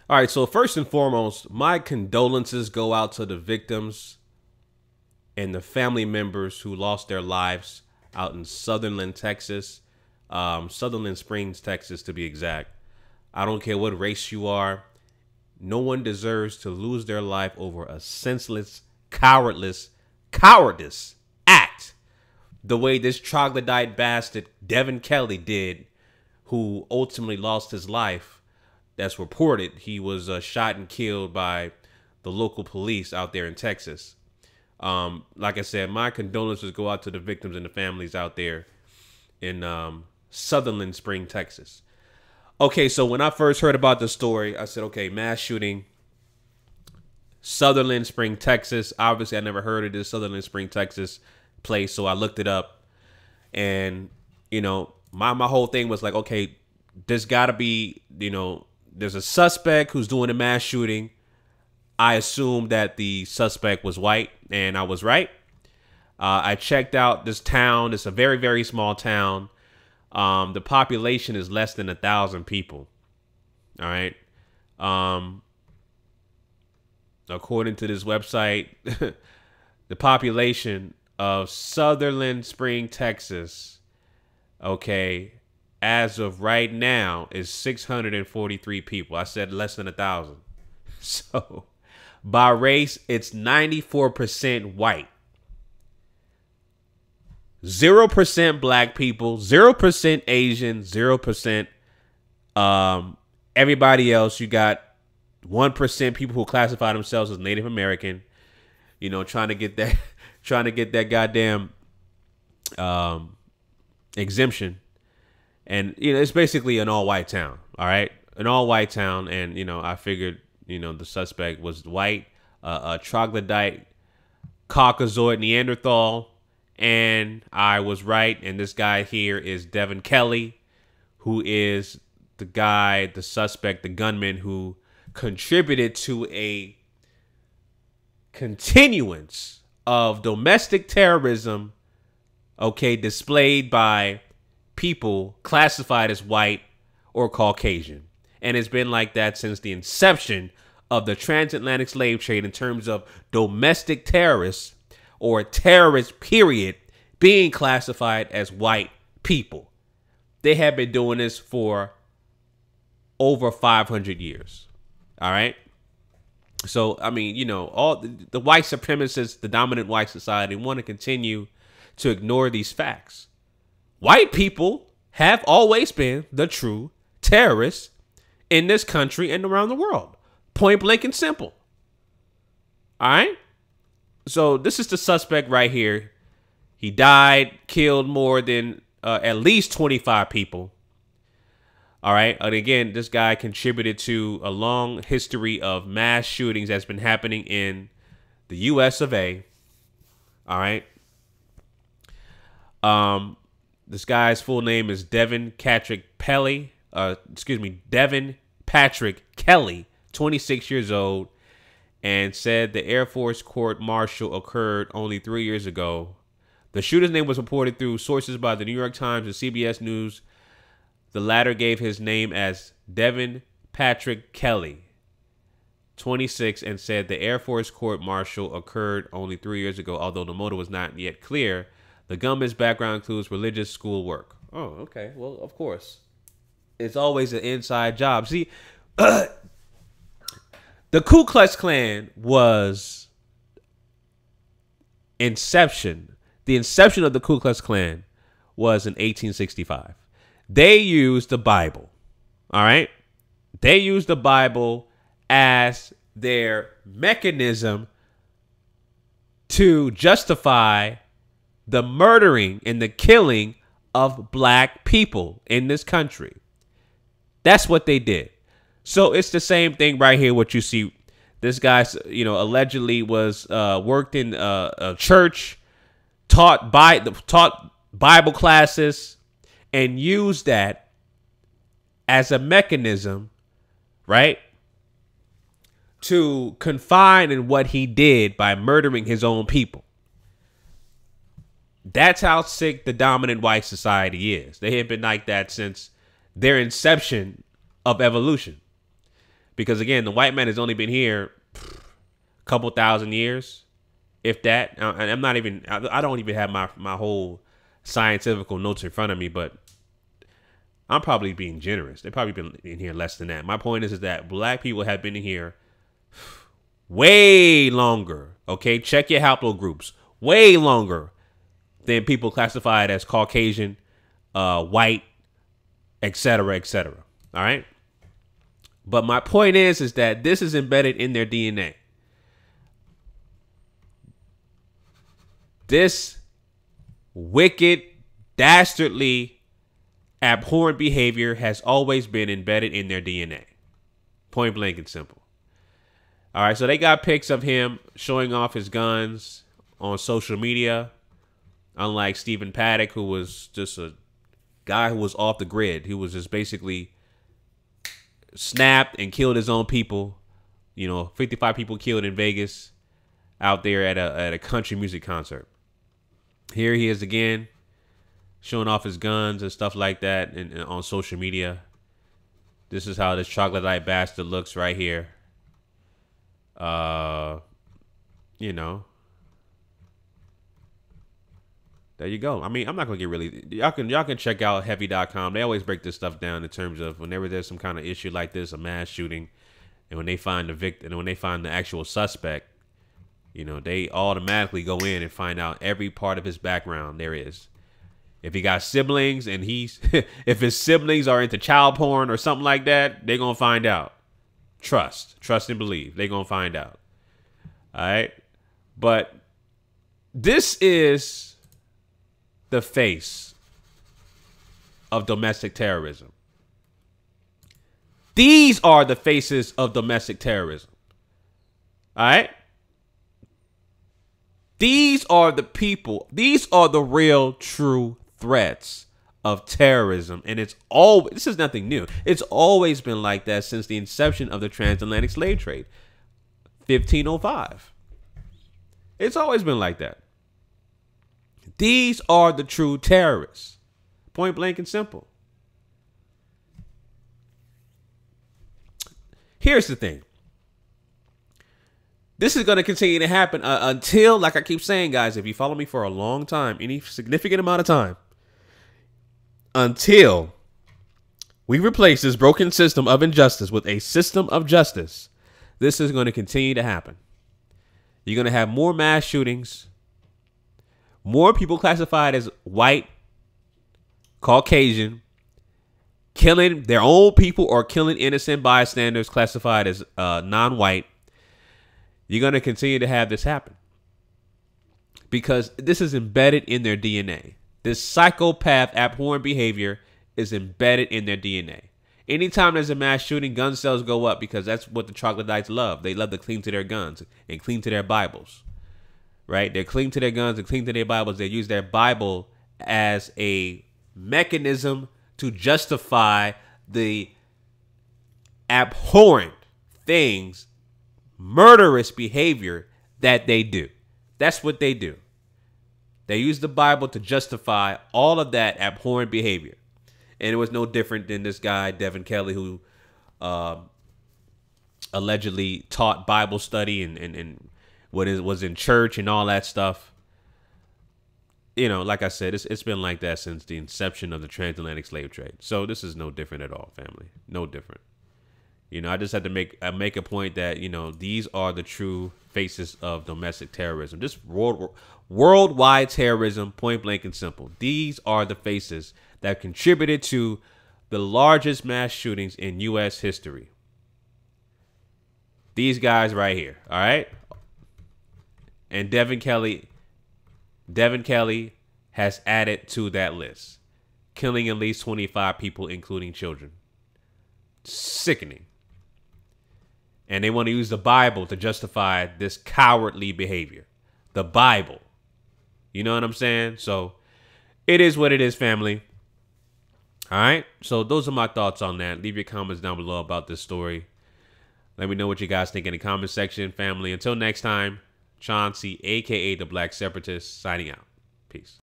All right, so first and foremost, my condolences go out to the victims and the family members who lost their lives out in Sutherland, Texas, Sutherland Springs, Texas, to be exact. I don't care what race you are. No one deserves to lose their life over a senseless, cowardice act. The way this troglodyte bastard, Devin Kelly, did, who ultimately lost his life. That's reported. He was shot and killed by the local police out there in Texas. Like I said, my condolences go out to the victims and the families out there in Sutherland Spring, Texas. Okay, so when I first heard about the story, I said, okay, mass shooting, Sutherland Spring, Texas. Obviously, I never heard of this Sutherland Spring, Texas place, so I looked it up. And, you know, my whole thing was like, okay, there's got to be, you know, there's a suspect who's doing a mass shooting. I assumed that the suspect was white, and I was right. I checked out this town. It's a very, very small town. The population is less than 1,000 people. All right. According to this website, the population of Sutherland Spring, Texas, okay, as of right now is 643 people. I said less than 1,000. So by race, it's 94% white. 0% black people, 0% Asian, 0% everybody else. You got 1% people who classify themselves as Native American, you know, trying to get that goddamn exemption. And, you know, it's basically an all-white town, all right? An all-white town, and, you know, I figured, you know, the suspect was white, a troglodyte, Caucasoid, Neanderthal, and I was right, and this guy here is Devin Kelly, who is the guy, the suspect, the gunman who contributed to a continuance of domestic terrorism, okay, displayed by people classified as white or Caucasian. And it's been like that since the inception of the transatlantic slave trade in terms of domestic terrorists or terrorists, period, being classified as white people. They have been doing this for over 500 years. All right. So, I mean, you know, all the white supremacists, the dominant white society, want to continue to ignore these facts. White people have always been the true terrorists in this country and around the world. Point blank and simple. All right. So this is the suspect right here. He died, killed more than at least 25 people. All right. And again, this guy contributed to a long history of mass shootings that's been happening in the US of A. All right. This guy's full name is Devin Patrick Kelly. Devin Patrick Kelly, 26 years old, and said the Air Force court-martial occurred only 3 years ago. The shooter's name was reported through sources by the New York Times and CBS News. The latter gave his name as Devin Patrick Kelly, 26, and said the Air Force court-martial occurred only 3 years ago, although the motive was not yet clear. The gunman's background includes religious schoolwork. Oh, okay. Well, of course. It's always an inside job. See, the Ku Klux Klan was inception. The inception of the Ku Klux Klan was in 1865. They used the Bible. All right. They used the Bible as their mechanism to justify the murdering and the killing of black people in this country. That's what they did. So it's the same thing right here. What you see, this guy, you know, allegedly was worked in a church, taught Bible classes, and used that as a mechanism, right, to confine in what he did by murdering his own people. That's how sick the dominant white society is. They have been like that since their inception of evolution. Because again, the white man has only been here a couple thousand years, if that. And I'm not even, I don't even have my whole scientific notes in front of me, but I'm probably being generous. They've probably been in here less than that. My point is that black people have been in here way longer. Okay, check your haplogroups. Way longer than people classified as Caucasian, white, etc., etc. All right. But my point is that this is embedded in their DNA. This wicked, dastardly, abhorrent behavior has always been embedded in their DNA. Point blank and simple. All right, so they got pics of him showing off his guns on social media, unlike Stephen Paddock, who was just a guy who was off the grid. He was just basically snapped and killed his own people. 55 people killed in Vegas out there at a country music concert. Here he is again, showing off his guns and stuff like that and on social media. This is how this troglodyte bastard looks right here. There you go. I mean, I'm not gonna get really. Y'all can check out heavy.com. They always break this stuff down in terms of whenever there's some kind of issue like this, a mass shooting, and when they find the victim, and when they find the actual suspect, they automatically go in and find out every part of his background there is. If he got siblings and if his siblings are into child porn or something like that, they're gonna find out. Trust and believe. They're gonna find out. All right, but this is the face of domestic terrorism. These are the faces of domestic terrorism. All right. These are the people. These are the real, true threats of terrorism. And this is nothing new. It's always been like that since the inception of the transatlantic slave trade. 1505. It's always been like that. These are the true terrorists. Point blank and simple. Here's the thing. This is going to continue to happen until, like I keep saying, guys, if you follow me for a long time, any significant amount of time, until we replace this broken system of injustice with a system of justice, this is going to continue to happen. You're going to have more mass shootings, more people classified as white, Caucasian, killing their own people or killing innocent bystanders classified as non-white. You're going to continue to have this happen because this is embedded in their DNA. This psychopath, abhorrent behavior is embedded in their DNA. Anytime there's a mass shooting, gun sales go up because that's what the troglodytes love. They love to cling to their guns and cling to their Bibles, right? They cling to their guns and cling to their Bibles. They use their Bible as a mechanism to justify the abhorrent things, murderous behavior that they do. That's what they do. They use the Bible to justify all of that abhorrent behavior. And it was no different than this guy, Devin Kelly, who allegedly taught Bible study and was in church and all that stuff. Like I said, it's been like that since the inception of the transatlantic slave trade. So this is no different at all, family. No different. I just had to make a point that, these are the true faces of domestic terrorism. This worldwide terrorism, point blank and simple. These are the faces that contributed to the largest mass shootings in U.S. history. These guys right here, all right? And Devin Kelly has added to that list, killing at least 25 people, including children. Sickening. And they want to use the Bible to justify this cowardly behavior. The Bible. You know what I'm saying? So it is what it is, family. All right. So those are my thoughts on that. Leave your comments down below about this story. Let me know what you guys think in the comment section, family. Until next time, Chauncey, a.k.a. the Black Separatist, signing out. Peace.